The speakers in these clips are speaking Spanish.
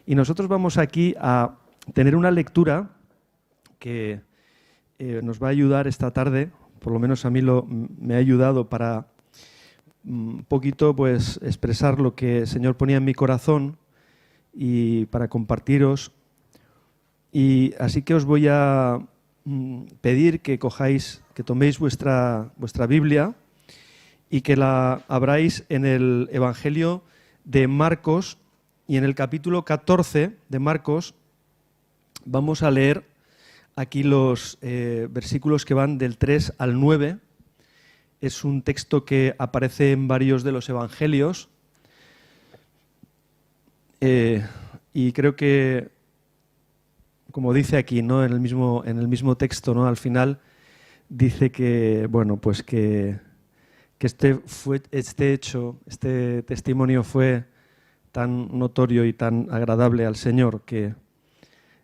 Y nosotros vamos aquí a tener una lectura que nos va a ayudar esta tarde, por lo menos a mí me ha ayudado para un poquito pues, expresar lo que el Señor ponía en mi corazón y para compartiros. Y así que os voy a pedir que toméis vuestra Biblia y que la abráis en el Evangelio de Marcos, y en el capítulo 14 de Marcos vamos a leer aquí los versículos que van del 3 al 9. Es un texto que aparece en varios de los evangelios y creo que, como dice aquí, ¿no? en el mismo texto, ¿no? Al final dice que, bueno, pues que este testimonio fue tan notorio y tan agradable al Señor que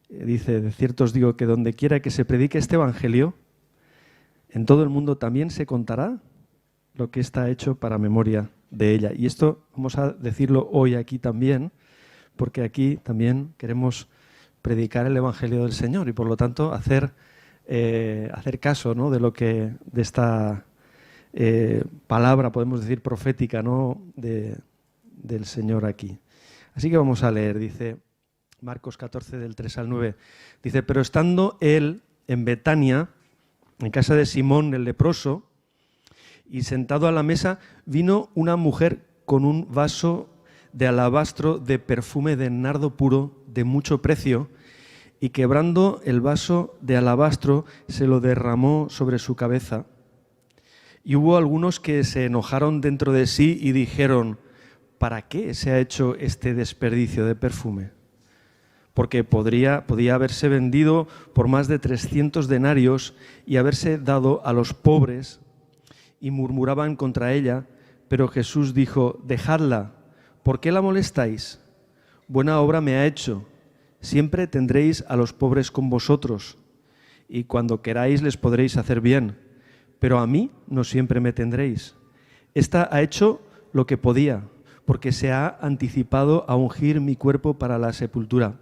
dice: de cierto os digo que donde quiera que se predique este evangelio, en todo el mundo también se contará lo que está hecho para memoria de ella. Y esto vamos a decirlo hoy aquí también, porque aquí también queremos predicar el evangelio del Señor y por lo tanto hacer caso, ¿no? de esta palabra, podemos decir, profética, ¿no? del Señor aquí. Así que vamos a leer, dice Marcos 14 del 3 al 9. Dice: pero estando él en Betania, en casa de Simón el leproso, y sentado a la mesa, vino una mujer con un vaso de alabastro de perfume de nardo puro de mucho precio, y quebrando el vaso de alabastro se lo derramó sobre su cabeza. Y hubo algunos que se enojaron dentro de sí y dijeron: ¿para qué se ha hecho este desperdicio de perfume? Porque podía haberse vendido por más de 300 denarios y haberse dado a los pobres. Y murmuraban contra ella, pero Jesús dijo: dejadla, ¿por qué la molestáis? Buena obra me ha hecho. Siempre tendréis a los pobres con vosotros, y cuando queráis les podréis hacer bien, pero a mí no siempre me tendréis. Esta ha hecho lo que podía, porque se ha anticipado a ungir mi cuerpo para la sepultura.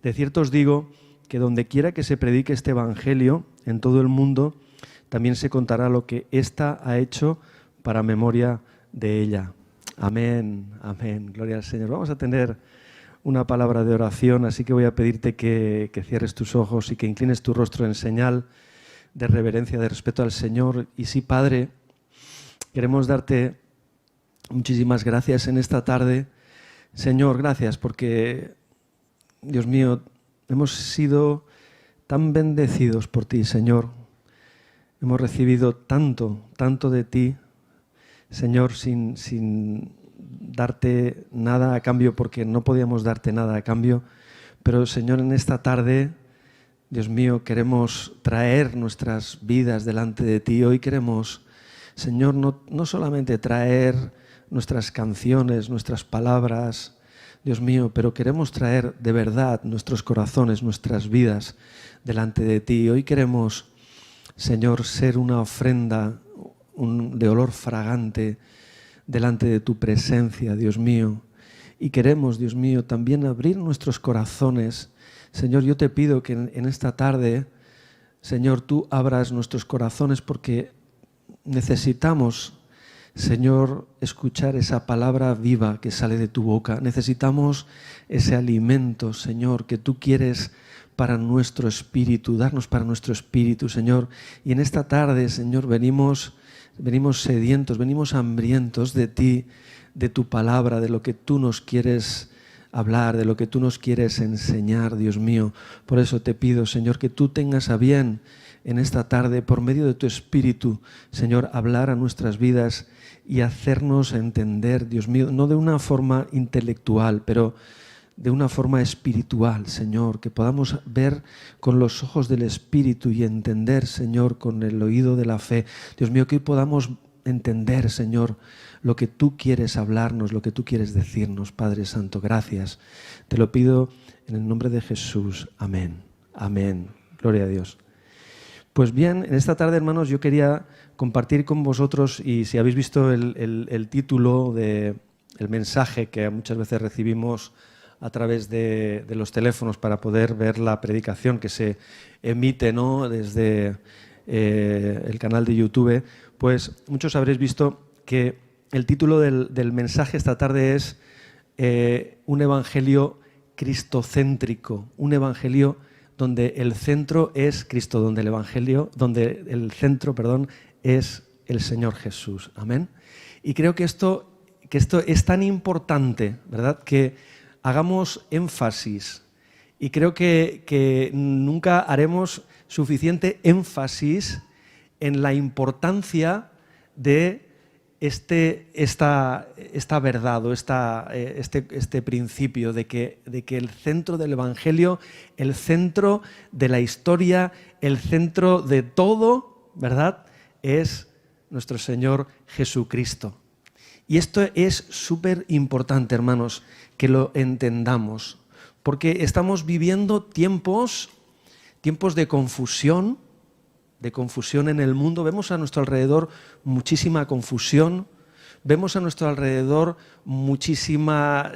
De cierto os digo que donde quiera que se predique este evangelio en todo el mundo, también se contará lo que ésta ha hecho para memoria de ella. Amén, amén, gloria al Señor. Vamos a tener una palabra de oración, así que voy a pedirte que cierres tus ojos y que inclines tu rostro en señal de reverencia, de respeto al Señor. Y sí, Padre, queremos darte muchísimas gracias en esta tarde. Señor, gracias porque, Dios mío, hemos sido tan bendecidos por ti, Señor. Hemos recibido tanto, tanto de ti, Señor, sin darte nada a cambio, porque no podíamos darte nada a cambio. Pero, Señor, en esta tarde, Dios mío, queremos traer nuestras vidas delante de ti. Hoy queremos, Señor, no solamente traer nuestras canciones, nuestras palabras, Dios mío, pero queremos traer de verdad nuestros corazones, nuestras vidas delante de ti. Hoy queremos, Señor, ser una ofrenda de olor fragante delante de tu presencia, Dios mío. Y queremos, Dios mío, también abrir nuestros corazones. Señor, yo te pido que en esta tarde, Señor, tú abras nuestros corazones porque necesitamos, Señor, escuchar esa palabra viva que sale de tu boca. Necesitamos ese alimento, Señor, que tú quieres para nuestro espíritu, darnos para nuestro espíritu, Señor. Y en esta tarde, Señor, venimos sedientos, venimos hambrientos de ti, de tu palabra, de lo que tú nos quieres hablar, de lo que tú nos quieres enseñar, Dios mío. Por eso te pido, Señor, que tú tengas a bien en esta tarde, por medio de tu Espíritu, Señor, hablar a nuestras vidas y hacernos entender, Dios mío, no de una forma intelectual, pero de una forma espiritual, Señor, que podamos ver con los ojos del Espíritu y entender, Señor, con el oído de la fe. Dios mío, que hoy podamos entender, Señor, lo que tú quieres hablarnos, lo que tú quieres decirnos, Padre Santo. Gracias. Te lo pido en el nombre de Jesús. Amén. Amén. Gloria a Dios. Pues bien, en esta tarde, hermanos, yo quería compartir con vosotros, y si habéis visto el título del mensaje que muchas veces recibimos a través de los teléfonos para poder ver la predicación que se emite, ¿no?, desde el canal de YouTube, pues muchos habréis visto que el título del mensaje esta tarde es un evangelio cristocéntrico, un evangelio donde el centro es Cristo, donde el centro, es el Señor Jesús. Amén. Y creo que esto es tan importante, ¿verdad?, que hagamos énfasis. Y creo que nunca haremos suficiente énfasis en la importancia de esta verdad o este principio de que el centro del Evangelio, el centro de la historia, el centro de todo, ¿verdad?, es nuestro Señor Jesucristo. Y esto es súper importante, hermanos, que lo entendamos, porque estamos viviendo tiempos de confusión en el mundo. Vemos a nuestro alrededor muchísima confusión, vemos a nuestro alrededor muchísima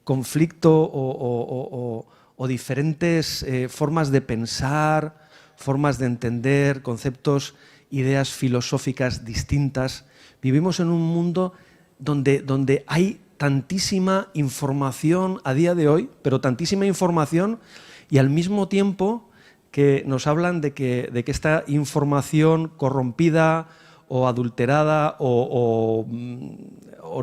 conflicto o diferentes formas de pensar, formas de entender, conceptos, ideas filosóficas distintas. Vivimos en un mundo donde hay tantísima información a día de hoy, pero tantísima información, y al mismo tiempo que nos hablan de que esta información corrompida o adulterada o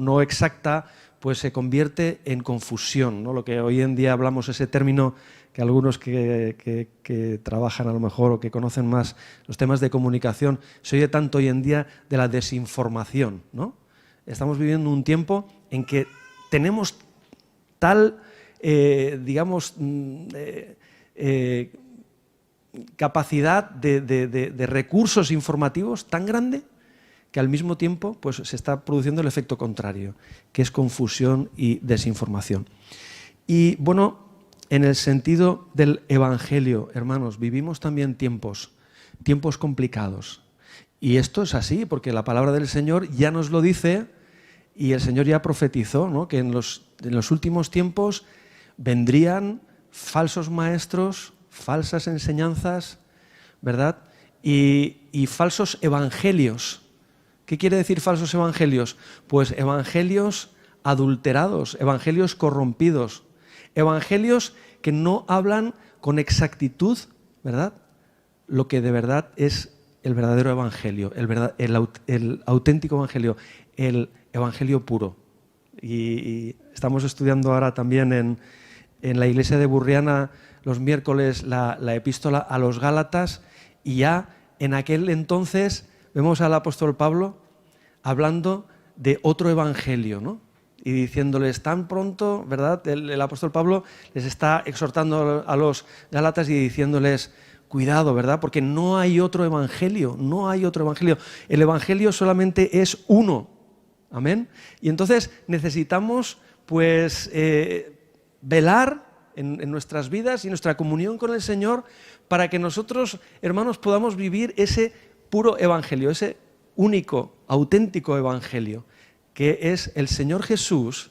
no exacta, pues se convierte en confusión, ¿no? Lo que hoy en día hablamos, ese término que algunos que trabajan a lo mejor o que conocen más los temas de comunicación, se oye tanto hoy en día de la desinformación, ¿no? Estamos viviendo un tiempo en que tenemos tal, capacidad de recursos informativos tan grande que al mismo tiempo pues, se está produciendo el efecto contrario, que es confusión y desinformación. Y bueno, en el sentido del Evangelio, hermanos, vivimos también tiempos complicados. Y esto es así, porque la palabra del Señor ya nos lo dice y el Señor ya profetizó, ¿no?, que en los últimos tiempos vendrían falsos maestros, falsas enseñanzas, ¿verdad? Y falsos evangelios. ¿Qué quiere decir falsos evangelios? Pues evangelios adulterados, evangelios corrompidos, evangelios que no hablan con exactitud, ¿verdad?, lo que de verdad es el verdadero evangelio, el auténtico evangelio, el evangelio puro. Y estamos estudiando ahora también en la iglesia de Burriana los miércoles la epístola a los Gálatas, y ya en aquel entonces vemos al apóstol Pablo hablando de otro evangelio, ¿no?, y diciéndoles tan pronto, ¿verdad?, el apóstol Pablo les está exhortando a los Gálatas y diciéndoles cuidado, ¿verdad?, porque no hay otro evangelio, no hay otro evangelio. El evangelio solamente es uno. Amén. Y entonces necesitamos pues velar en nuestras vidas y nuestra comunión con el Señor para que nosotros, hermanos, podamos vivir ese puro evangelio, ese único, auténtico evangelio, que es el Señor Jesús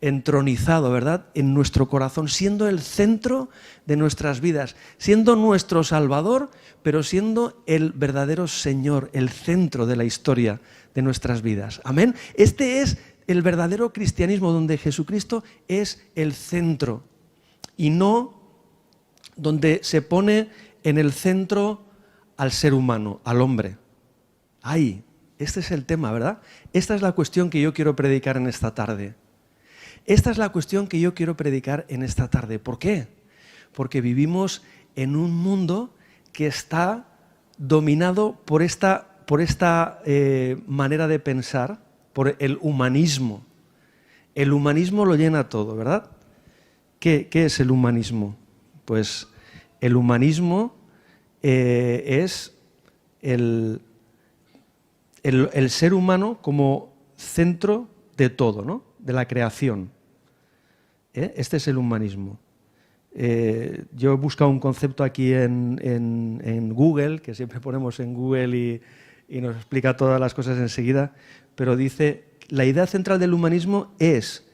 entronizado, ¿verdad?, en nuestro corazón, siendo el centro de nuestras vidas, siendo nuestro Salvador, pero siendo el verdadero Señor, el centro de la historia de nuestras vidas. Amén. Este es el verdadero cristianismo, donde Jesucristo es el centro y no donde se pone en el centro al ser humano, al hombre. Ay, este es el tema, ¿verdad? Esta es la cuestión que yo quiero predicar en esta tarde. Esta es la cuestión que yo quiero predicar en esta tarde. ¿Por qué? Porque vivimos en un mundo que está dominado por esta manera de pensar, por el humanismo. El humanismo lo llena todo, ¿verdad? ¿Qué es el humanismo? Pues el humanismo es el ser humano como centro de todo, ¿no?, de la creación. Este es el humanismo. Yo he buscado un concepto aquí en Google, que siempre ponemos en Google y nos explica todas las cosas enseguida, pero dice, la idea central del humanismo es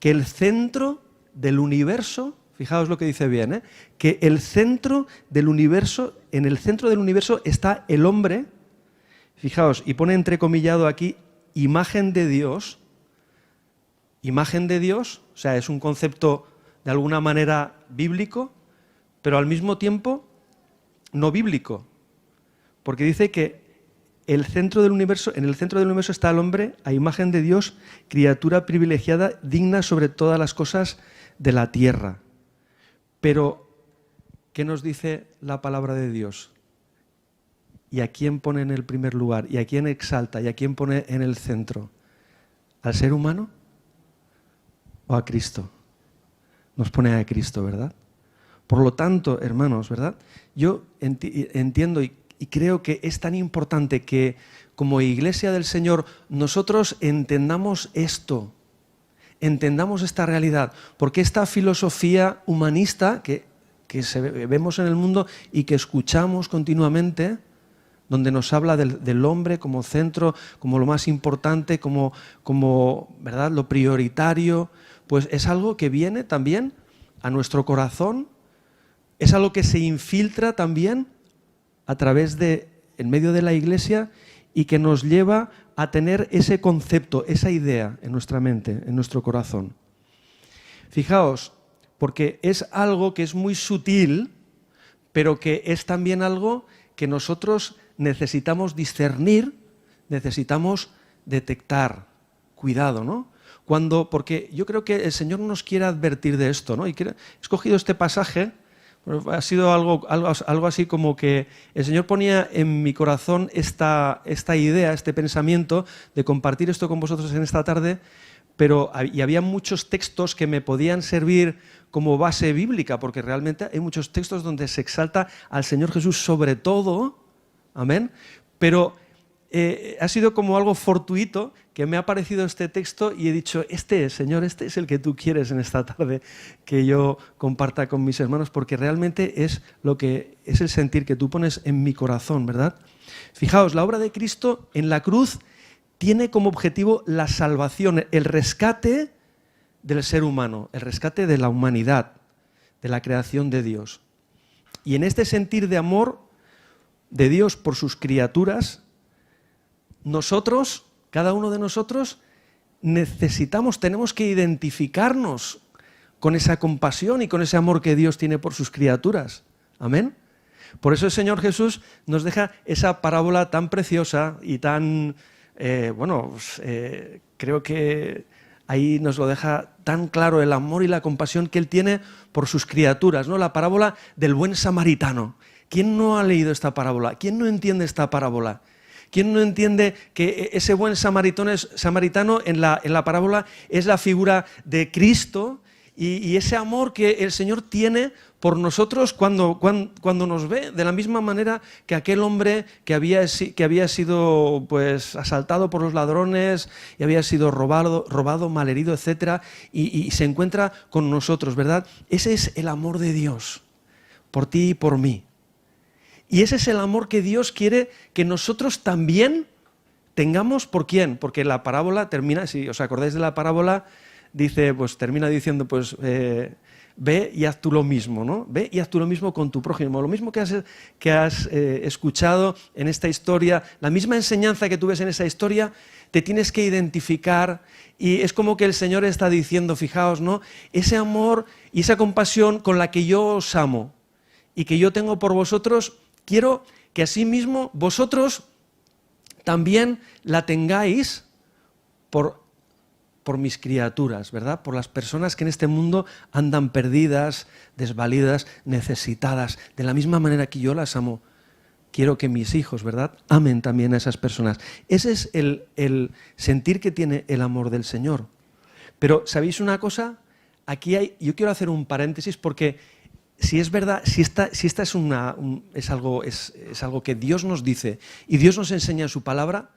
que el centro del universo, fijaos lo que dice bien, que el centro del universo, en el centro del universo está el hombre, fijaos, y pone entrecomillado aquí, imagen de Dios, o sea, es un concepto de alguna manera bíblico, pero al mismo tiempo no bíblico, porque dice que en el centro del universo está el hombre, a imagen de Dios, criatura privilegiada, digna sobre todas las cosas de la tierra. Pero, ¿qué nos dice la palabra de Dios? ¿Y a quién pone en el primer lugar? ¿Y a quién exalta? ¿Y a quién pone en el centro? ¿Al ser humano o a Cristo? Nos pone a Cristo, ¿verdad? Por lo tanto, hermanos, ¿verdad? Yo entiendo y creo que es tan importante que como Iglesia del Señor nosotros entendamos esto, entendamos esta realidad, porque esta filosofía humanista que vemos en el mundo y que escuchamos continuamente, donde nos habla del hombre como centro, como lo más importante, como ¿verdad?, lo prioritario, pues es algo que viene también a nuestro corazón, es algo que se infiltra también a través en medio de la Iglesia y que nos lleva a tener ese concepto, esa idea en nuestra mente, en nuestro corazón. Fijaos, porque es algo que es muy sutil, pero que es también algo que nosotros necesitamos discernir, necesitamos detectar. Cuidado, ¿no? Porque yo creo que el Señor nos quiere advertir de esto, ¿no? Y he escogido este pasaje. Ha sido algo así como que el Señor ponía en mi corazón esta idea, este pensamiento de compartir esto con vosotros en esta tarde, y había muchos textos que me podían servir como base bíblica, porque realmente hay muchos textos donde se exalta al Señor Jesús sobre todo, amén, pero ha sido como algo fortuito que me ha aparecido este texto y he dicho, Señor, este es el que tú quieres en esta tarde que yo comparta con mis hermanos, porque realmente es el sentir que tú pones en mi corazón, ¿verdad? Fijaos, la obra de Cristo en la cruz tiene como objetivo la salvación, el rescate del ser humano, el rescate de la humanidad, de la creación de Dios. Y en este sentir de amor de Dios por sus criaturas, nosotros, cada uno de nosotros, tenemos que identificarnos con esa compasión y con ese amor que Dios tiene por sus criaturas. Amén. Por eso el Señor Jesús nos deja esa parábola tan preciosa y tan, creo que ahí nos lo deja tan claro el amor y la compasión que Él tiene por sus criaturas, ¿no? La parábola del buen samaritano. ¿Quién no ha leído esta parábola? ¿Quién no entiende esta parábola? ¿Quién no entiende que ese buen samaritano en la parábola es la figura de Cristo y ese amor que el Señor tiene por nosotros cuando nos ve, de la misma manera que aquel hombre que había sido pues asaltado por los ladrones y había sido robado, malherido, etc., y se encuentra con nosotros, ¿verdad? Ese es el amor de Dios por ti y por mí. Y ese es el amor que Dios quiere que nosotros también tengamos. ¿Por quién? Porque la parábola termina, si os acordáis de la parábola, termina diciendo, ve y haz tú lo mismo, ¿no? Ve y haz tú lo mismo con tu prójimo. Lo mismo que has escuchado en esta historia, la misma enseñanza que tú ves en esa historia, te tienes que identificar. Y es como que el Señor está diciendo, fijaos, ¿no? Ese amor y esa compasión con la que yo os amo y que yo tengo por vosotros, quiero que asimismo vosotros también la tengáis por mis criaturas, ¿verdad? Por las personas que en este mundo andan perdidas, desvalidas, necesitadas. De la misma manera que yo las amo, quiero que mis hijos, ¿verdad?, amen también a esas personas. Ese es el sentir que tiene el amor del Señor. Pero, ¿sabéis una cosa? Yo quiero hacer un paréntesis porque si es verdad, si esta es algo que Dios nos dice y Dios nos enseña en su palabra,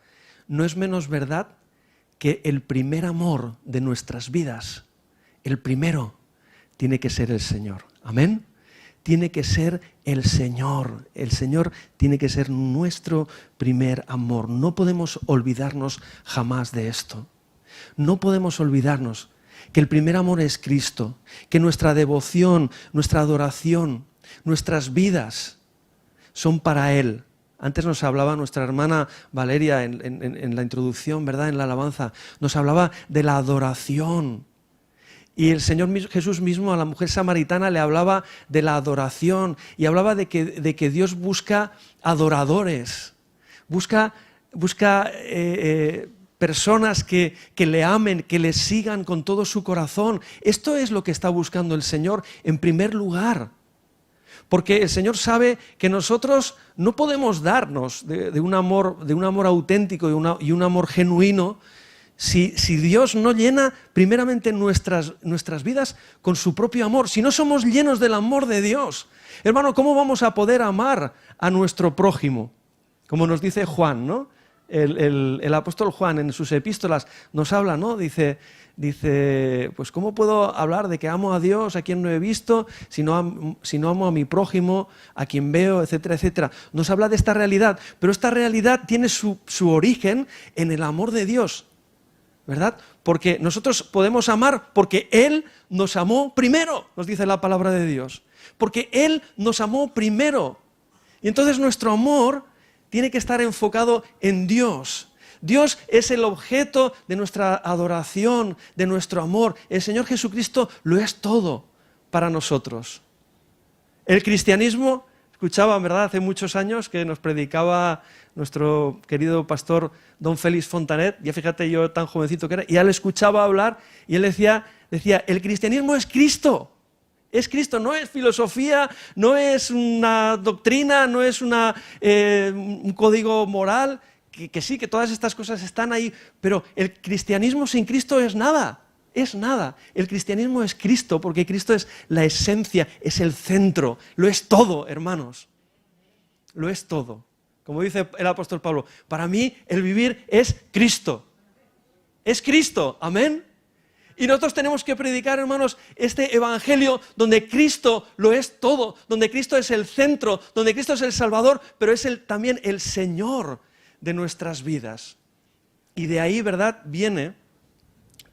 no es menos verdad que el primer amor de nuestras vidas, el primero, tiene que ser el Señor. ¿Amén? Tiene que ser el Señor. El Señor tiene que ser nuestro primer amor. No podemos olvidarnos jamás de esto. No podemos olvidarnos que el primer amor es Cristo, que nuestra devoción, nuestra adoración, nuestras vidas son para Él. Antes nos hablaba nuestra hermana Valeria en la introducción, ¿verdad? En la alabanza, nos hablaba de la adoración. Y el Señor Jesús mismo a la mujer samaritana le hablaba de la adoración y hablaba de que Dios busca adoradores, busca personas que le amen, que le sigan con todo su corazón. Esto es lo que está buscando el Señor en primer lugar. Porque el Señor sabe que nosotros no podemos darnos de un amor auténtico y un amor genuino si Dios no llena primeramente nuestras vidas con su propio amor. Si no somos llenos del amor de Dios, hermano, ¿cómo vamos a poder amar a nuestro prójimo? Como nos dice Juan, ¿no? El apóstol Juan en sus epístolas nos habla, ¿no? Dice, pues ¿cómo puedo hablar de que amo a Dios, a quien no he visto, si no amo a mi prójimo, a quien veo, etcétera, etcétera? Nos habla de esta realidad, pero esta realidad tiene su origen en el amor de Dios, ¿verdad? Porque nosotros podemos amar porque Él nos amó primero, nos dice la palabra de Dios. Porque Él nos amó primero. Y entonces nuestro amor tiene que estar enfocado en Dios. Dios es el objeto de nuestra adoración, de nuestro amor. El Señor Jesucristo lo es todo para nosotros. El cristianismo, escuchaba, ¿verdad?, hace muchos años que nos predicaba nuestro querido pastor don Félix Fontanet, ya fíjate yo tan jovencito que era, y ya le escuchaba hablar y él decía, el cristianismo es Cristo. Es Cristo, no es filosofía, no es una doctrina, no es un código moral, que sí, que todas estas cosas están ahí, pero el cristianismo sin Cristo es nada, es nada. El cristianismo es Cristo, porque Cristo es la esencia, es el centro, lo es todo, hermanos, lo es todo. Como dice el apóstol Pablo, para mí el vivir es Cristo, amén. Y nosotros tenemos que predicar, hermanos, este evangelio donde Cristo lo es todo, donde Cristo es el centro, donde Cristo es el Salvador, pero es también el Señor de nuestras vidas. Y de ahí, ¿verdad?, viene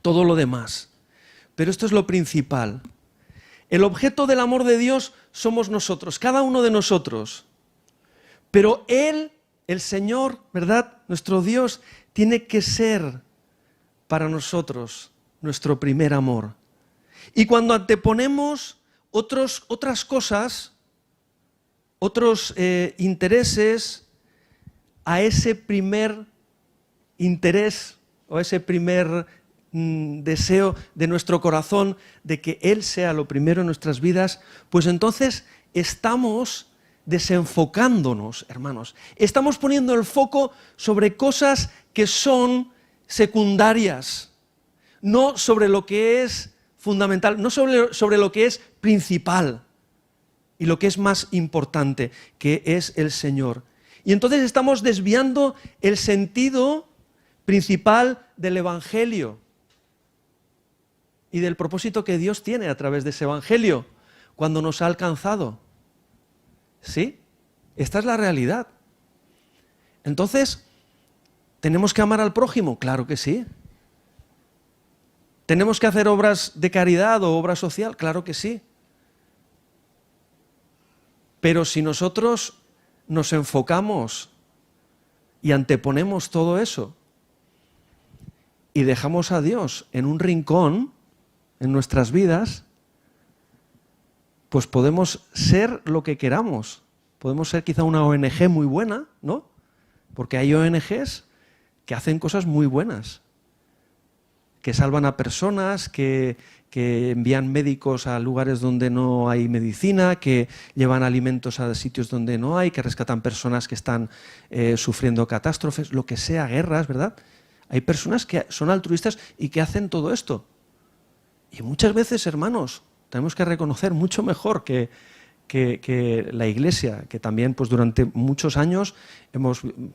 todo lo demás. Pero esto es lo principal. El objeto del amor de Dios somos nosotros, cada uno de nosotros. Pero Él, el Señor, ¿verdad?, nuestro Dios, tiene que ser para nosotros nuestro primer amor. Y cuando anteponemos otras cosas, otros intereses a ese primer interés o ese primer deseo de nuestro corazón de que Él sea lo primero en nuestras vidas, pues entonces estamos desenfocándonos, hermanos. Estamos poniendo el foco sobre cosas que son secundarias, no sobre lo que es fundamental, no sobre lo que es principal y lo que es más importante, que es el Señor. Y entonces estamos desviando el sentido principal del Evangelio y del propósito que Dios tiene a través de ese Evangelio cuando nos ha alcanzado. ¿Sí? Esta es la realidad. Entonces, ¿tenemos que amar al prójimo? Claro que sí. ¿Tenemos que hacer obras de caridad o obra social? Claro que sí. Pero si nosotros nos enfocamos y anteponemos todo eso y dejamos a Dios en un rincón en nuestras vidas, pues podemos ser lo que queramos. Podemos ser quizá una ONG muy buena, ¿no? Porque hay ONGs que hacen cosas muy buenas, que salvan a personas, que envían médicos a lugares donde no hay medicina, que llevan alimentos a sitios donde no hay, que rescatan personas que están sufriendo catástrofes, lo que sea, guerras, ¿verdad? Hay personas que son altruistas y que hacen todo esto. Y muchas veces, hermanos, tenemos que reconocer mucho mejor que la Iglesia, que también pues durante muchos años,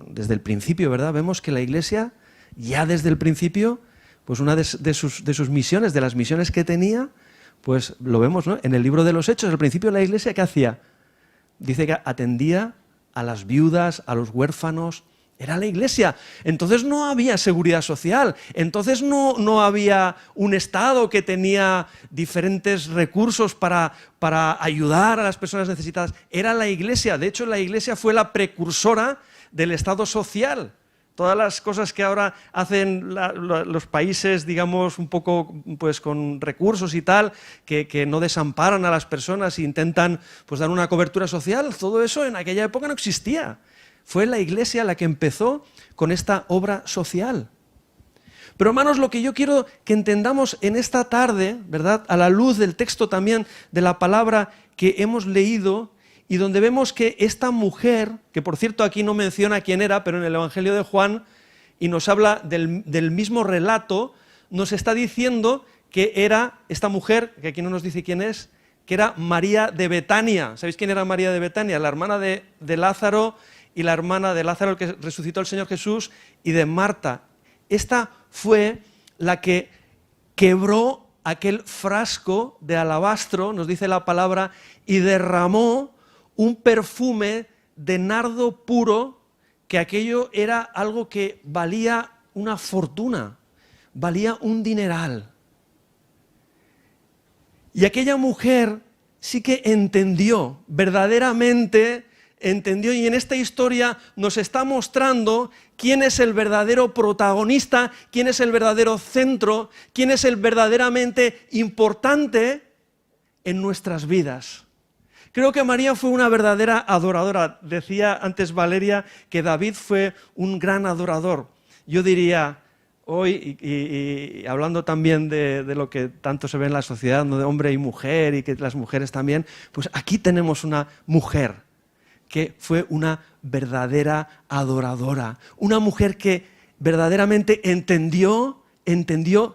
desde el principio, ¿verdad?, vemos que la Iglesia, ya desde el principio, pues una de sus misiones, de las misiones que tenía, pues lo vemos, ¿no?, en el libro de los Hechos. Al principio la Iglesia, ¿qué hacía? Dice que atendía a las viudas, a los huérfanos, Era la iglesia. Entonces no había seguridad social, entonces no había un Estado que tenía diferentes recursos para ayudar a las personas necesitadas. Era la iglesia. De hecho, la iglesia fue la precursora del Estado social. Todas las cosas que ahora hacen los países, digamos, un poco pues, con recursos y tal, que no desamparan a las personas e intentan pues, dar una cobertura social, todo eso en aquella época no existía. Fue la iglesia la que empezó con esta obra social. Pero hermanos, lo que yo quiero que entendamos en esta tarde, ¿verdad?, a la luz del texto también de la palabra que hemos leído, y donde vemos que esta mujer, que por cierto aquí no menciona quién era, pero en el Evangelio de Juan, y nos habla del mismo relato, nos está diciendo que era esta mujer, que aquí no nos dice quién es, que era María de Betania. ¿Sabéis quién era María de Betania? La hermana de Lázaro, y la hermana de Lázaro, el que resucitó al Señor Jesús, y de Marta. Esta fue la que quebró aquel frasco de alabastro, nos dice la palabra, y derramó un perfume de nardo puro, que aquello era algo que valía una fortuna, valía un dineral. Y aquella mujer sí que entendió, verdaderamente entendió, y en esta historia nos está mostrando quién es el verdadero protagonista, quién es el verdadero centro, quién es el verdaderamente importante en nuestras vidas. Creo que María fue una verdadera adoradora. Decía antes Valeria que David fue un gran adorador. Yo diría hoy, y hablando también de lo que tanto se ve en la sociedad, ¿no?, de hombre y mujer, y que las mujeres también, pues aquí tenemos una mujer que fue una verdadera adoradora, una mujer que verdaderamente entendió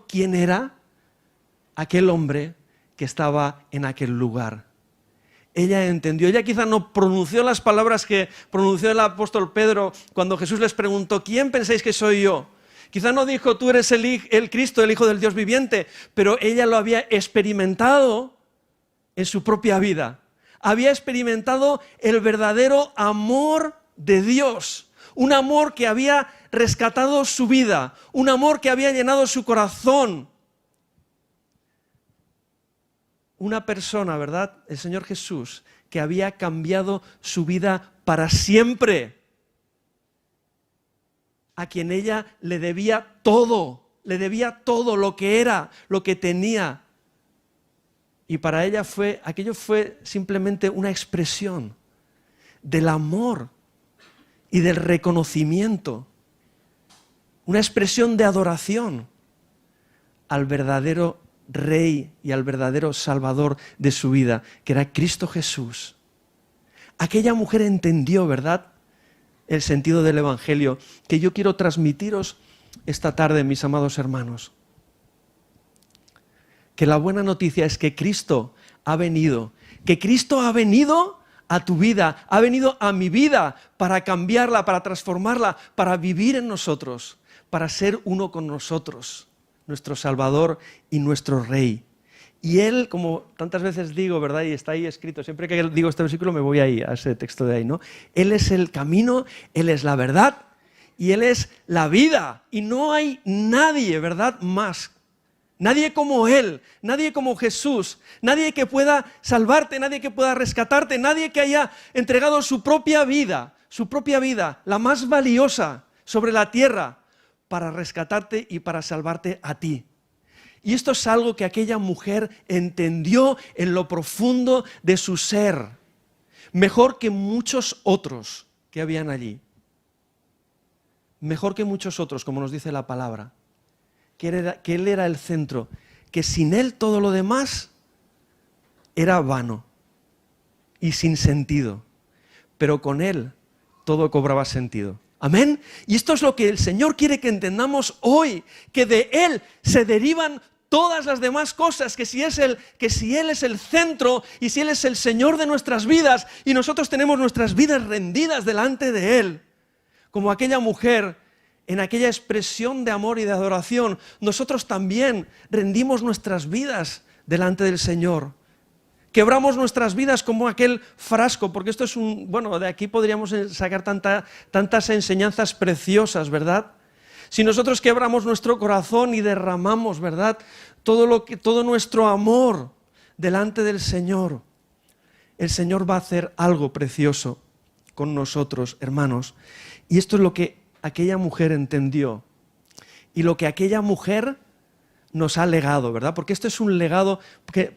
quién era aquel hombre que estaba en aquel lugar. Ella entendió, ella quizá no pronunció las palabras que pronunció el apóstol Pedro cuando Jesús les preguntó, ¿quién pensáis que soy yo? Quizá no dijo, tú eres el Cristo, el Hijo del Dios viviente, pero ella lo había experimentado en su propia vida. Había experimentado el verdadero amor de Dios, un amor que había rescatado su vida, un amor que había llenado su corazón. Una persona, ¿verdad?, el Señor Jesús, que había cambiado su vida para siempre, a quien ella le debía todo lo que era, lo que tenía. Y para ella aquello fue simplemente una expresión del amor y del reconocimiento, una expresión de adoración al verdadero Rey y al verdadero Salvador de su vida, que era Cristo Jesús. Aquella mujer entendió, ¿verdad?, el sentido del Evangelio que yo quiero transmitiros esta tarde, mis amados hermanos. Que la buena noticia es que Cristo ha venido a tu vida, ha venido a mi vida para cambiarla, para transformarla, para vivir en nosotros, para ser uno con nosotros, nuestro Salvador y nuestro Rey. Y Él, como tantas veces digo, ¿verdad?, y está ahí escrito, siempre que digo este versículo me voy ahí, a ese texto de ahí, ¿no? Él es el camino, Él es la verdad y Él es la vida. Y no hay nadie, ¿verdad?, más. Nadie como Él, nadie como Jesús, nadie que pueda salvarte, nadie que pueda rescatarte, nadie que haya entregado su propia vida, la más valiosa sobre la tierra, para rescatarte y para salvarte a ti. Y esto es algo que aquella mujer entendió en lo profundo de su ser, mejor que muchos otros que habían allí. Mejor que muchos otros, como nos dice la palabra. Que Él era el centro, que sin Él todo lo demás era vano y sin sentido, pero con Él todo cobraba sentido. Amén. Y esto es lo que el Señor quiere que entendamos hoy, que de Él se derivan todas las demás cosas, que si Él es el centro y si Él es el Señor de nuestras vidas y nosotros tenemos nuestras vidas rendidas delante de Él, como aquella mujer, en aquella expresión de amor y de adoración, nosotros también rendimos nuestras vidas delante del Señor. Quebramos nuestras vidas como aquel frasco, porque esto es bueno, de aquí podríamos sacar tantas enseñanzas preciosas, ¿verdad? Si nosotros quebramos nuestro corazón y derramamos, ¿verdad?, todo nuestro amor delante del Señor, el Señor va a hacer algo precioso con nosotros, hermanos. Y esto es lo que aquella mujer entendió y lo que aquella mujer nos ha legado, ¿verdad? Porque esto es un legado,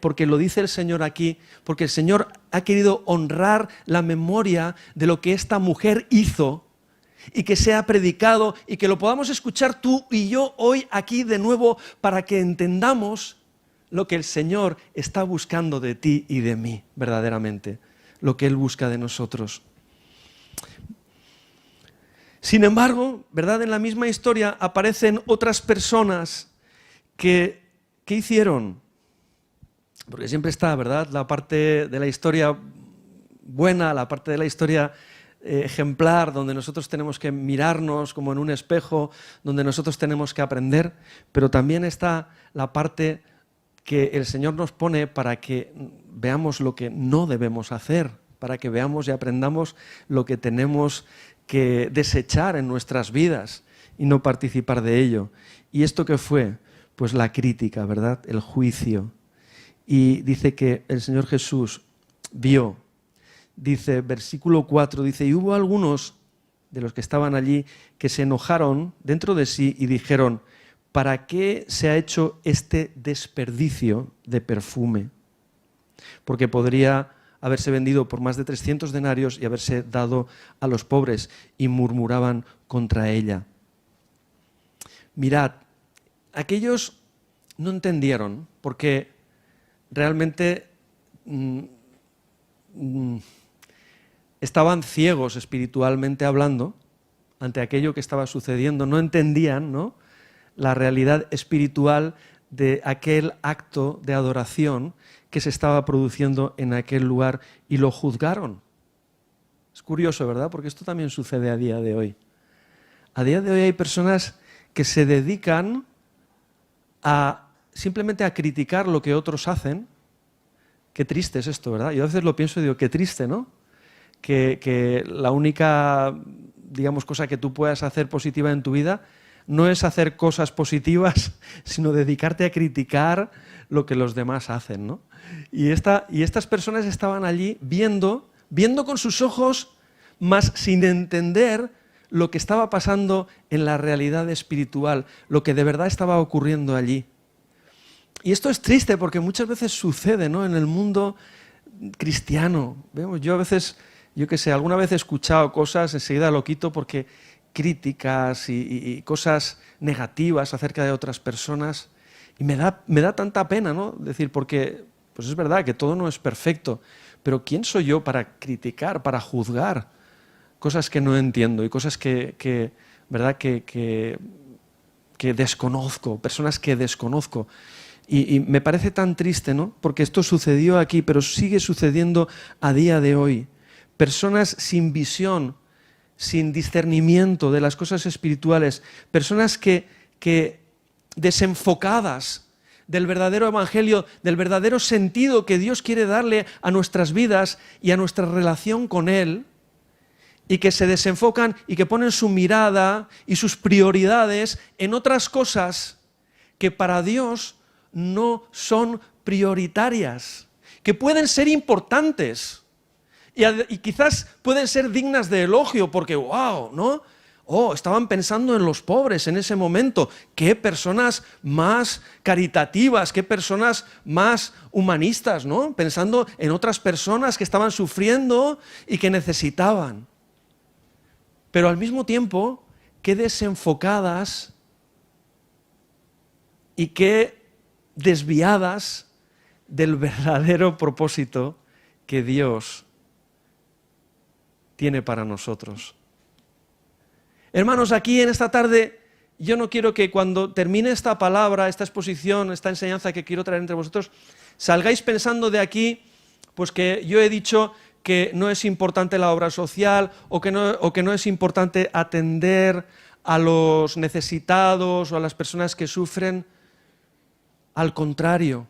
porque lo dice el Señor aquí, porque el Señor ha querido honrar la memoria de lo que esta mujer hizo y que sea predicado y que lo podamos escuchar tú y yo hoy aquí de nuevo para que entendamos lo que el Señor está buscando de ti y de mí, verdaderamente, lo que Él busca de nosotros. Sin embargo, ¿verdad?, en la misma historia aparecen otras personas que ¿qué hicieron? Porque siempre está, ¿verdad?, la parte de la historia buena, la parte de la historia ejemplar, donde nosotros tenemos que mirarnos como en un espejo, donde nosotros tenemos que aprender, pero también está la parte que el Señor nos pone para que veamos lo que no debemos hacer, para que veamos y aprendamos lo que tenemos que desechar en nuestras vidas y no participar de ello. ¿Y esto qué fue? Pues la crítica, ¿verdad?, el juicio. Y dice que el Señor Jesús vio, dice, versículo 4, dice, y hubo algunos de los que estaban allí que se enojaron dentro de sí y dijeron, ¿para qué se ha hecho este desperdicio de perfume? Porque podría haberse vendido por más de 300 denarios y haberse dado a los pobres, y murmuraban contra ella. Mirad, aquellos no entendieron, porque realmente estaban ciegos espiritualmente hablando ante aquello que estaba sucediendo, no entendían, ¿no?, la realidad espiritual de aquel acto de adoración que se estaba produciendo en aquel lugar y lo juzgaron. Es curioso, ¿verdad?, porque esto también sucede a día de hoy. A día de hoy hay personas que se dedican simplemente a criticar lo que otros hacen. Qué triste es esto, ¿verdad? Yo a veces lo pienso y digo, qué triste, ¿no? Que la única, digamos, cosa que tú puedas hacer positiva en tu vida no es hacer cosas positivas, sino dedicarte a criticar lo que los demás hacen, ¿no? Y estas personas estaban allí viendo con sus ojos, mas sin entender lo que estaba pasando en la realidad espiritual, lo que de verdad estaba ocurriendo allí. Y esto es triste porque muchas veces sucede, ¿no?, en el mundo cristiano. Vemos, yo a veces, yo qué sé, alguna vez he escuchado cosas, enseguida lo quito porque críticas y cosas negativas acerca de otras personas, y me da tanta pena, ¿no?, decir, porque pues es verdad que todo no es perfecto, pero ¿quién soy yo para criticar, para juzgar cosas que no entiendo y cosas ¿verdad?, que desconozco, personas que desconozco? Y me parece tan triste, ¿no?, porque esto sucedió aquí, pero sigue sucediendo a día de hoy. Personas sin visión, sin discernimiento de las cosas espirituales, personas que desenfocadas del verdadero evangelio, del verdadero sentido que Dios quiere darle a nuestras vidas y a nuestra relación con Él, y que se desenfocan y que ponen su mirada y sus prioridades en otras cosas que para Dios no son prioritarias, que pueden ser importantes, y quizás pueden ser dignas de elogio porque, wow, ¿no? Oh, estaban pensando en los pobres en ese momento. Qué personas más caritativas, qué personas más humanistas, ¿no? Pensando en otras personas que estaban sufriendo y que necesitaban. Pero al mismo tiempo, qué desenfocadas y qué desviadas del verdadero propósito que Dios tiene para nosotros. Hermanos, aquí en esta tarde, yo no quiero que cuando termine esta palabra, esta exposición, esta enseñanza que quiero traer entre vosotros, salgáis pensando de aquí, pues que yo he dicho que no es importante la obra social o que no es importante atender a los necesitados o a las personas que sufren. Al contrario,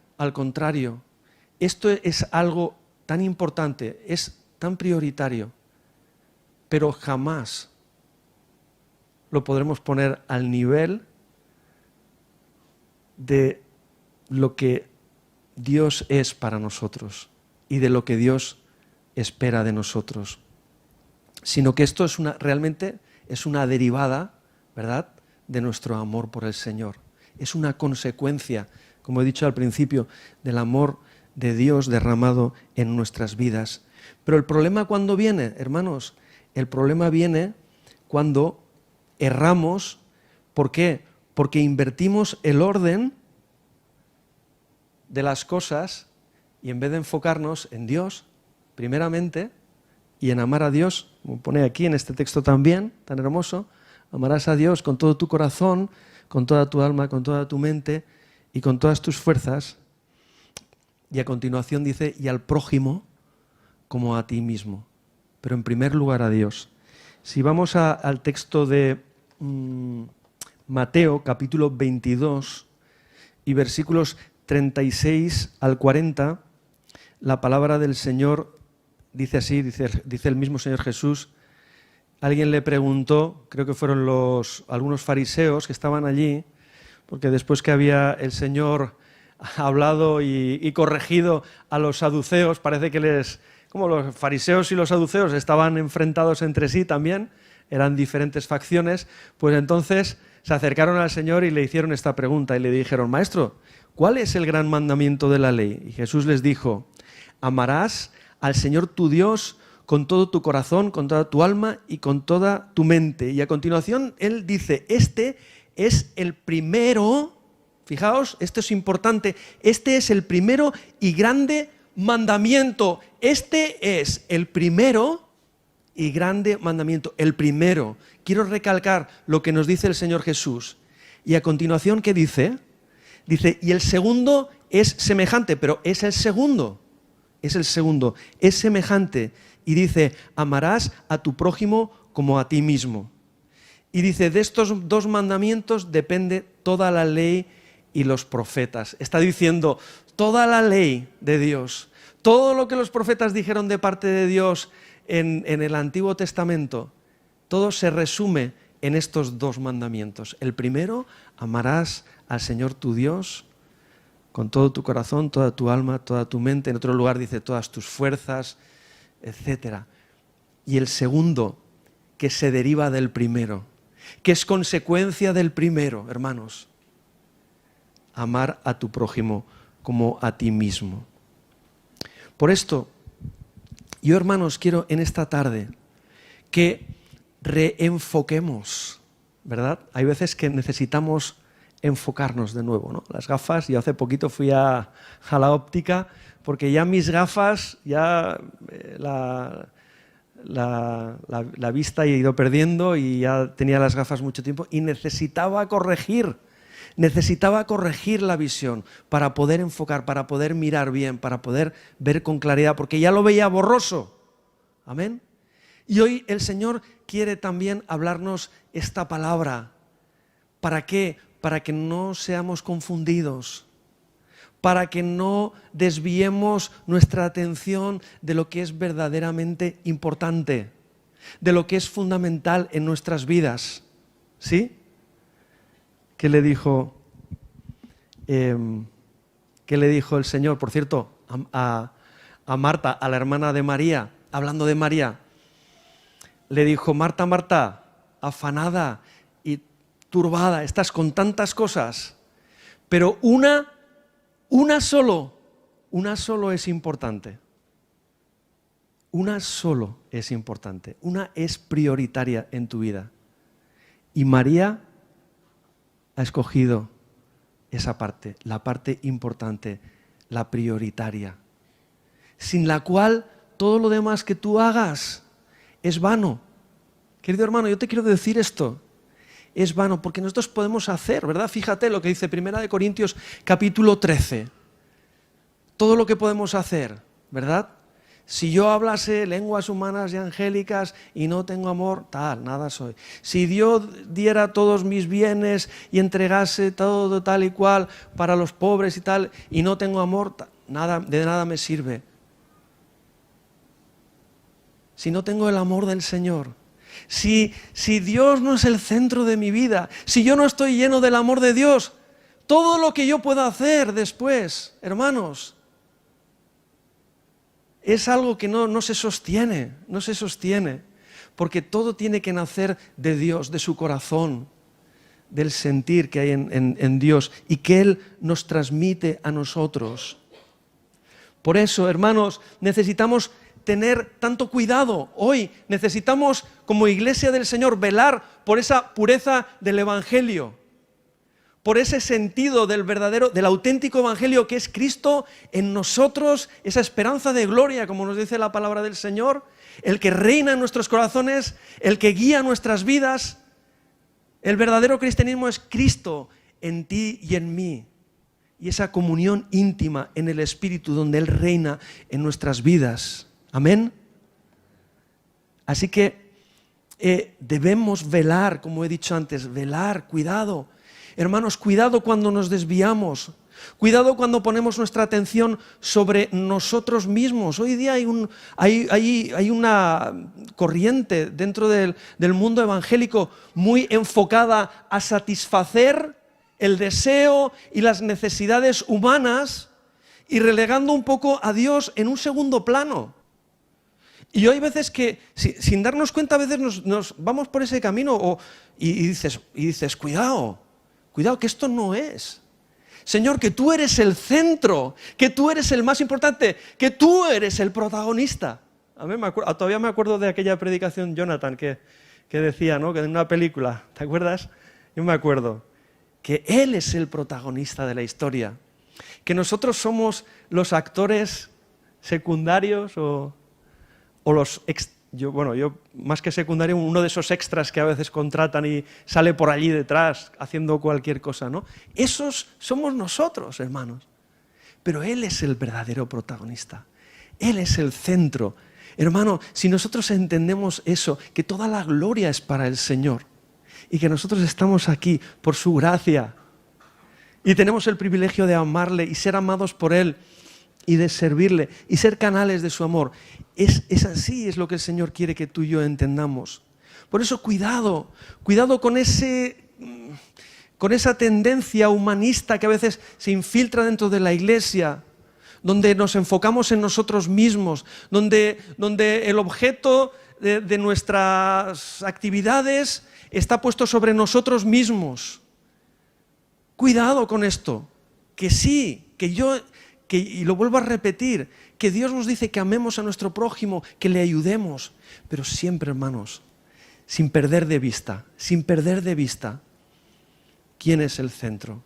Esto es algo tan importante, es tan prioritario, pero jamás lo podremos poner al nivel de lo que Dios es para nosotros y de lo que Dios espera de nosotros. Sino que esto es realmente es una derivada, ¿verdad?, de nuestro amor por el Señor. Es una consecuencia, como he dicho al principio, del amor de Dios derramado en nuestras vidas. Pero el problema cuando viene, hermanos, el problema viene cuando erramos. ¿Por qué? Porque invertimos el orden de las cosas y en vez de enfocarnos en Dios, primeramente, y en amar a Dios, como pone aquí en este texto también, tan hermoso, amarás a Dios con todo tu corazón, con toda tu alma, con toda tu mente y con todas tus fuerzas. Y a continuación dice, y al prójimo como a ti mismo. Pero en primer lugar a Dios. Si vamos al texto de Mateo, capítulo 22, y versículos 36 al 40, la palabra del Señor dice así, dice el mismo Señor Jesús. Alguien le preguntó, creo que fueron algunos fariseos que estaban allí, porque después que había el Señor hablado y corregido a los saduceos, parece que como los fariseos y los saduceos estaban enfrentados entre sí también, eran diferentes facciones, pues entonces se acercaron al Señor y le hicieron esta pregunta y le dijeron, Maestro, ¿cuál es el gran mandamiento de la ley? Y Jesús les dijo, amarás al Señor tu Dios con todo tu corazón, con toda tu alma y con toda tu mente. Y a continuación Él dice, este es el primero, fijaos, esto es importante, este es el primero y grande mandamiento. Este es el primero y grande mandamiento, el primero. Quiero recalcar lo que nos dice el Señor Jesús. Y a continuación, ¿qué dice? Dice, y el segundo es semejante, pero es el segundo, es semejante. Y dice, amarás a tu prójimo como a ti mismo. Y dice, de estos dos mandamientos depende toda la ley y los profetas. Está diciendo, toda la ley de Dios, todo lo que los profetas dijeron de parte de Dios en el Antiguo Testamento, todo se resume en estos dos mandamientos. El primero, amarás al Señor tu Dios con todo tu corazón, toda tu alma, toda tu mente. En otro lugar dice todas tus fuerzas, etc. Y el segundo, que se deriva del primero, que es consecuencia del primero, hermanos, amar a tu prójimo como a ti mismo. Por esto, yo, hermanos, quiero en esta tarde que reenfoquemos, ¿verdad? Hay veces que necesitamos enfocarnos de nuevo, ¿no? Las gafas, yo hace poquito fui a la óptica porque ya mis gafas, ya la vista he ido perdiendo y ya tenía las gafas mucho tiempo y necesitaba corregir la visión para poder enfocar, para poder mirar bien, para poder ver con claridad, porque ya lo veía borroso. Amén. Y hoy el Señor quiere también hablarnos esta palabra. ¿Para qué? Para que no seamos confundidos, para que no desviemos nuestra atención de lo que es verdaderamente importante, de lo que es fundamental en nuestras vidas. ¿Sí? ¿Qué le dijo el Señor? Por cierto, a Marta, a la hermana de María, hablando de María, le dijo, Marta, Marta, afanada y turbada, estás con tantas cosas, pero una solo es importante. Una solo es importante, una es prioritaria en tu vida. Y María ha escogido esa parte, la parte importante, la prioritaria, sin la cual todo lo demás que tú hagas es vano. Querido hermano, yo te quiero decir esto, es vano, porque nosotros podemos hacer, ¿verdad? Fíjate lo que dice 1 Corintios capítulo 13, todo lo que podemos hacer, ¿verdad? Si yo hablase lenguas humanas y angélicas y no tengo amor, tal, nada soy. Si Dios diera todos mis bienes y entregase todo tal y cual para los pobres y tal, y no tengo amor, tal, de nada me sirve si no tengo el amor del Señor. Si Dios no es el centro de mi vida, si yo no estoy lleno del amor de Dios, todo lo que yo pueda hacer después, hermanos, es algo que no se sostiene, porque todo tiene que nacer de Dios, de su corazón, del sentir que hay en Dios y que Él nos transmite a nosotros. Por eso, hermanos, necesitamos tener tanto cuidado. Hoy necesitamos, como Iglesia del Señor, velar por esa pureza del Evangelio, por ese sentido del auténtico Evangelio que es Cristo en nosotros, esa esperanza de gloria, como nos dice la palabra del Señor, el que reina en nuestros corazones, el que guía nuestras vidas. El verdadero cristianismo es Cristo en ti y en mí, y esa comunión íntima en el Espíritu donde Él reina en nuestras vidas. Amén. Así que debemos velar, como he dicho antes, velar, cuidado. Hermanos, cuidado cuando nos desviamos, cuidado cuando ponemos nuestra atención sobre nosotros mismos. Hoy día hay una corriente dentro del mundo evangélico muy enfocada a satisfacer el deseo y las necesidades humanas y relegando un poco a Dios en un segundo plano. Y hay veces que, sin darnos cuenta, a veces nos vamos por ese camino y dices, cuidado, que esto no es. Señor, que tú eres el centro, que tú eres el más importante, que tú eres el protagonista. Todavía me acuerdo de aquella predicación, Jonathan, que decía, ¿no?, que en una película, ¿te acuerdas? Yo me acuerdo que Él es el protagonista de la historia, que nosotros somos los actores secundarios o los yo más que secundario, uno de esos extras que a veces contratan y sale por allí detrás haciendo cualquier cosa, ¿no? Esos somos nosotros, hermanos. Pero Él es el verdadero protagonista. Él es el centro. Hermano, si nosotros entendemos eso, que toda la gloria es para el Señor y que nosotros estamos aquí por su gracia y tenemos el privilegio de amarle y ser amados por Él y de servirle y ser canales de su amor. Es así, es lo que el Señor quiere que tú y yo entendamos. Por eso cuidado con esa tendencia humanista que a veces se infiltra dentro de la iglesia, donde nos enfocamos en nosotros mismos, donde el objeto de nuestras actividades está puesto sobre nosotros mismos. Cuidado con esto, que sí, y lo vuelvo a repetir, que Dios nos dice que amemos a nuestro prójimo, que le ayudemos, pero siempre, hermanos, sin perder de vista quién es el centro,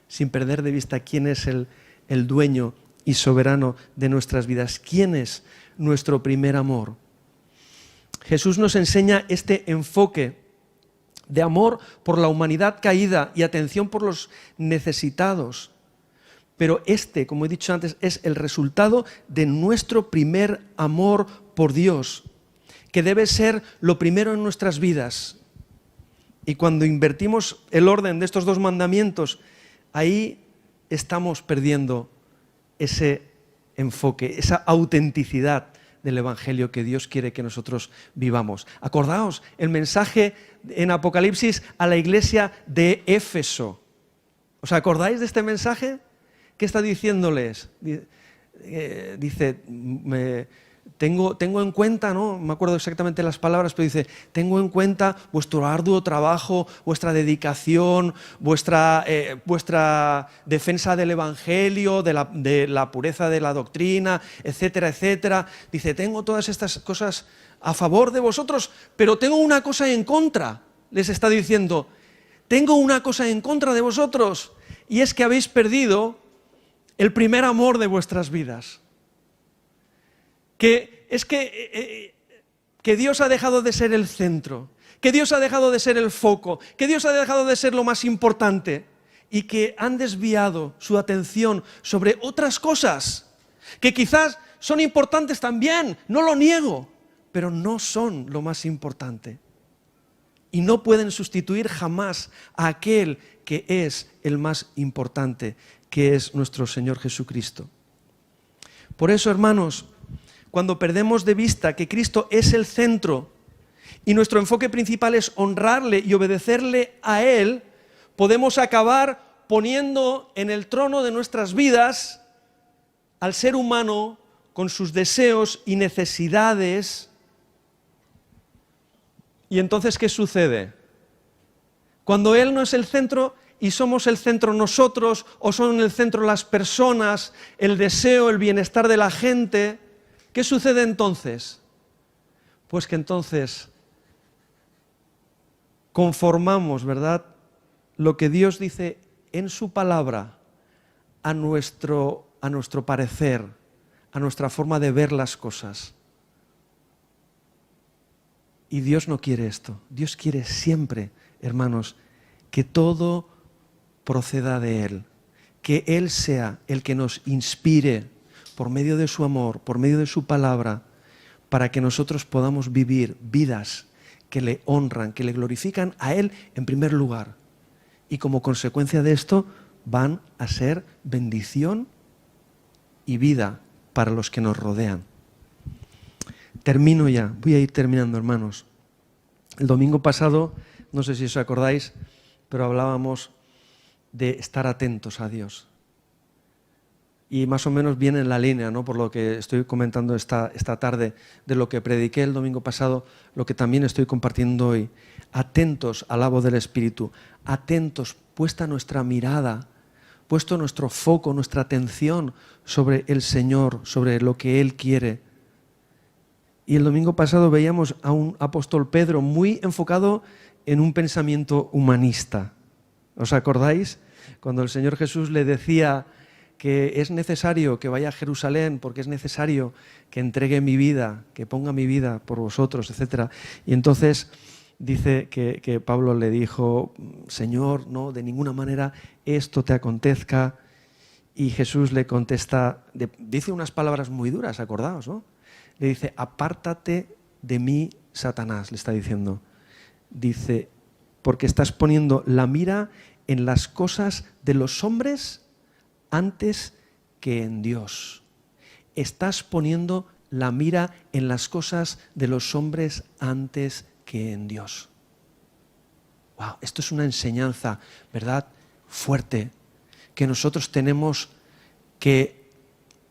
sin perder de vista quién es el dueño y soberano de nuestras vidas, quién es nuestro primer amor. Jesús nos enseña este enfoque de amor por la humanidad caída y atención por los necesitados. Pero como he dicho antes, es el resultado de nuestro primer amor por Dios, que debe ser lo primero en nuestras vidas. Y cuando invertimos el orden de estos dos mandamientos, ahí estamos perdiendo ese enfoque, esa autenticidad del Evangelio que Dios quiere que nosotros vivamos. Acordaos, el mensaje en Apocalipsis a la iglesia de Éfeso. ¿Os acordáis de este mensaje? ¿Qué está diciéndoles? Dice, tengo en cuenta, no me acuerdo exactamente las palabras, pero dice, tengo en cuenta vuestro arduo trabajo, vuestra dedicación, vuestra defensa del Evangelio, de la pureza de la doctrina, etcétera, etcétera. Dice, tengo todas estas cosas a favor de vosotros, pero tengo una cosa en contra. Les está diciendo, tengo una cosa en contra de vosotros, y es que habéis perdido el primer amor de vuestras vidas. Que Dios ha dejado de ser el centro, que Dios ha dejado de ser el foco, que Dios ha dejado de ser lo más importante y que han desviado su atención sobre otras cosas que quizás son importantes también, no lo niego, pero no son lo más importante. Y no pueden sustituir jamás a aquel que es el más importante, que es nuestro Señor Jesucristo. Por eso, hermanos, cuando perdemos de vista que Cristo es el centro y nuestro enfoque principal es honrarle y obedecerle a Él, podemos acabar poniendo en el trono de nuestras vidas al ser humano con sus deseos y necesidades. ¿Y entonces qué sucede? Cuando Él no es el centro y somos el centro nosotros, o son el centro las personas, el deseo, el bienestar de la gente, ¿qué sucede entonces? Pues que entonces conformamos, ¿verdad?, lo que Dios dice en su palabra a nuestro parecer, a nuestra forma de ver las cosas. Y Dios no quiere esto. Dios quiere siempre, hermanos, que todo proceda de Él, que Él sea el que nos inspire por medio de su amor, por medio de su palabra, para que nosotros podamos vivir vidas que le honran, que le glorifican a Él en primer lugar. Y como consecuencia de esto van a ser bendición y vida para los que nos rodean. Termino ya, voy a ir terminando, hermanos. El domingo pasado, no sé si os acordáis, pero hablábamos de estar atentos a Dios. Y más o menos viene en la línea, ¿no?, por lo que estoy comentando esta tarde, de lo que prediqué el domingo pasado, lo que también estoy compartiendo hoy. Atentos a la voz del Espíritu, atentos, puesta nuestra mirada, puesto nuestro foco, nuestra atención sobre el Señor, sobre lo que Él quiere. Y el domingo pasado veíamos a un apóstol Pedro muy enfocado en un pensamiento humanista. ¿Os acordáis? Cuando el Señor Jesús le decía que es necesario que vaya a Jerusalén porque es necesario que entregue mi vida, que ponga mi vida por vosotros, etc. Y entonces dice que Pablo le dijo: Señor, no, de ninguna manera esto te acontezca. Y Jesús le contesta, dice unas palabras muy duras, acordaos, ¿no? Le dice: apártate de mí, Satanás, le está diciendo. Dice, porque estás poniendo la mira en las cosas de los hombres antes que en Dios. Estás poniendo la mira en las cosas de los hombres antes que en Dios. Wow, esto es una enseñanza, ¿verdad?, fuerte, que nosotros tenemos que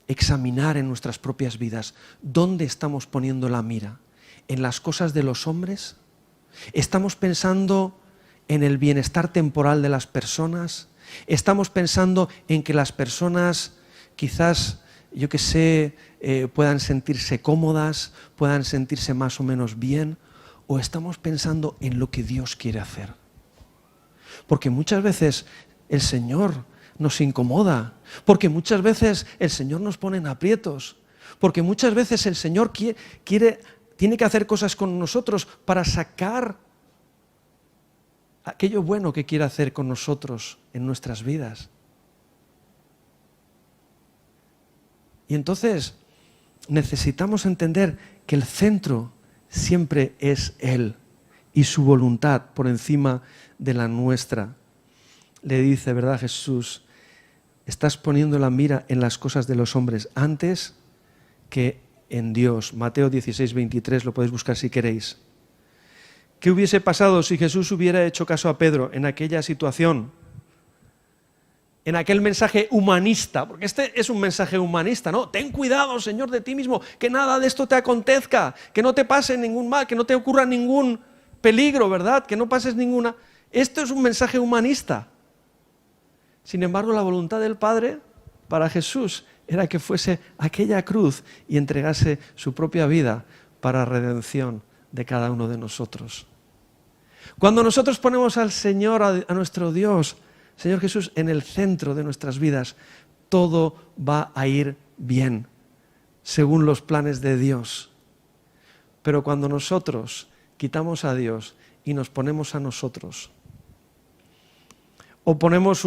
examinar en nuestras propias vidas. ¿Dónde estamos poniendo la mira? ¿En las cosas de los hombres? ¿Estamos pensando en el bienestar temporal de las personas? ¿Estamos pensando en que las personas quizás, yo qué sé, puedan sentirse cómodas, puedan sentirse más o menos bien? ¿O estamos pensando en lo que Dios quiere hacer? Porque muchas veces el Señor nos incomoda, porque muchas veces el Señor nos pone en aprietos, porque muchas veces el Señor tiene que hacer cosas con nosotros para sacar aquello bueno que quiere hacer con nosotros en nuestras vidas. Y entonces necesitamos entender que el centro siempre es Él y su voluntad por encima de la nuestra. Le dice, ¿verdad, Jesús? Estás poniendo la mira en las cosas de los hombres antes que en Dios. Mateo 16, 23, lo podéis buscar si queréis. ¿Qué hubiese pasado si Jesús hubiera hecho caso a Pedro en aquella situación? En aquel mensaje humanista, porque este es un mensaje humanista, ¿no? Ten cuidado, Señor, de ti mismo, que nada de esto te acontezca, que no te pase ningún mal, que no te ocurra ningún peligro, ¿verdad? Que no pases ninguna... Esto es un mensaje humanista. Sin embargo, la voluntad del Padre para Jesús era que fuese aquella cruz y entregase su propia vida para redención de cada uno de nosotros. Cuando nosotros ponemos al Señor, a nuestro Dios, Señor Jesús, en el centro de nuestras vidas, todo va a ir bien, según los planes de Dios. Pero cuando nosotros quitamos a Dios y nos ponemos a nosotros, o ponemos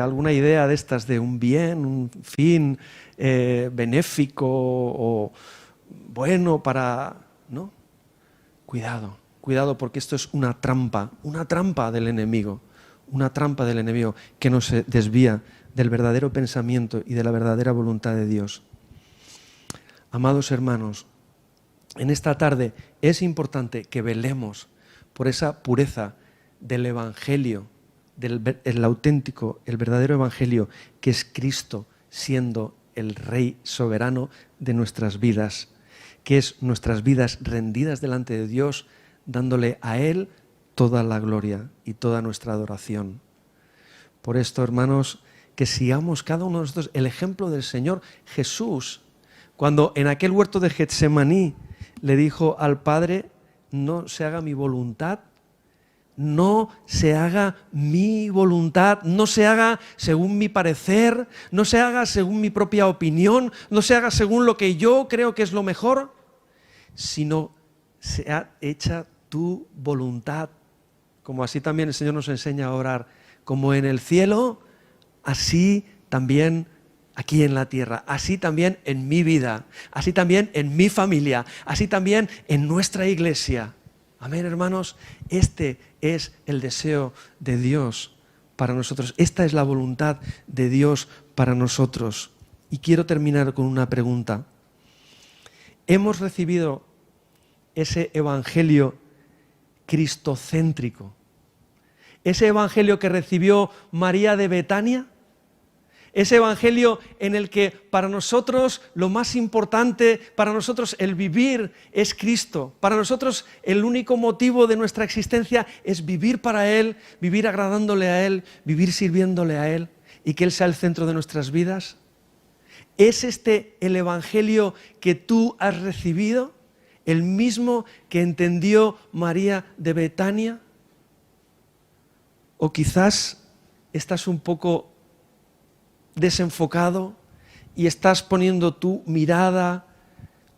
alguna idea de estas de un bien, un fin benéfico o bueno para... ¿no? Cuidado porque esto es una trampa del enemigo que nos desvía del verdadero pensamiento y de la verdadera voluntad de Dios. Amados hermanos, en esta tarde es importante que velemos por esa pureza del Evangelio, el auténtico, el verdadero Evangelio, que es Cristo siendo el Rey soberano de nuestras vidas, que es nuestras vidas rendidas delante de Dios, dándole a Él toda la gloria y toda nuestra adoración. Por esto, hermanos, que sigamos cada uno de nosotros el ejemplo del Señor Jesús, cuando en aquel huerto de Getsemaní le dijo al Padre: no se haga mi voluntad, no se haga mi voluntad, no se haga según mi parecer, no se haga según mi propia opinión, no se haga según lo que yo creo que es lo mejor, sino sea hecha tu voluntad. Como así también el Señor nos enseña a orar, como en el cielo, así también aquí en la tierra, así también en mi vida, así también en mi familia, así también en nuestra iglesia. Amén, hermanos. Este es el deseo de Dios para nosotros. Esta es la voluntad de Dios para nosotros. Y quiero terminar con una pregunta. ¿Hemos recibido ese evangelio cristocéntrico? ¿Ese evangelio que recibió María de Betania? Ese evangelio en el que para nosotros lo más importante, para nosotros el vivir es Cristo. Para nosotros el único motivo de nuestra existencia es vivir para Él, vivir agradándole a Él, vivir sirviéndole a Él y que Él sea el centro de nuestras vidas. ¿Es este el evangelio que tú has recibido? ¿El mismo que entendió María de Betania? ¿O quizás estás un poco desenfocado y estás poniendo tu mirada,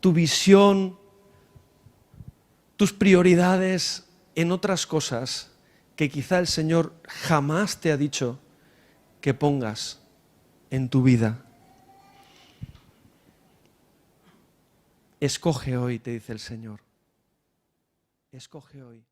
tu visión, tus prioridades en otras cosas que quizá el Señor jamás te ha dicho que pongas en tu vida? Escoge hoy, te dice el Señor. Escoge hoy.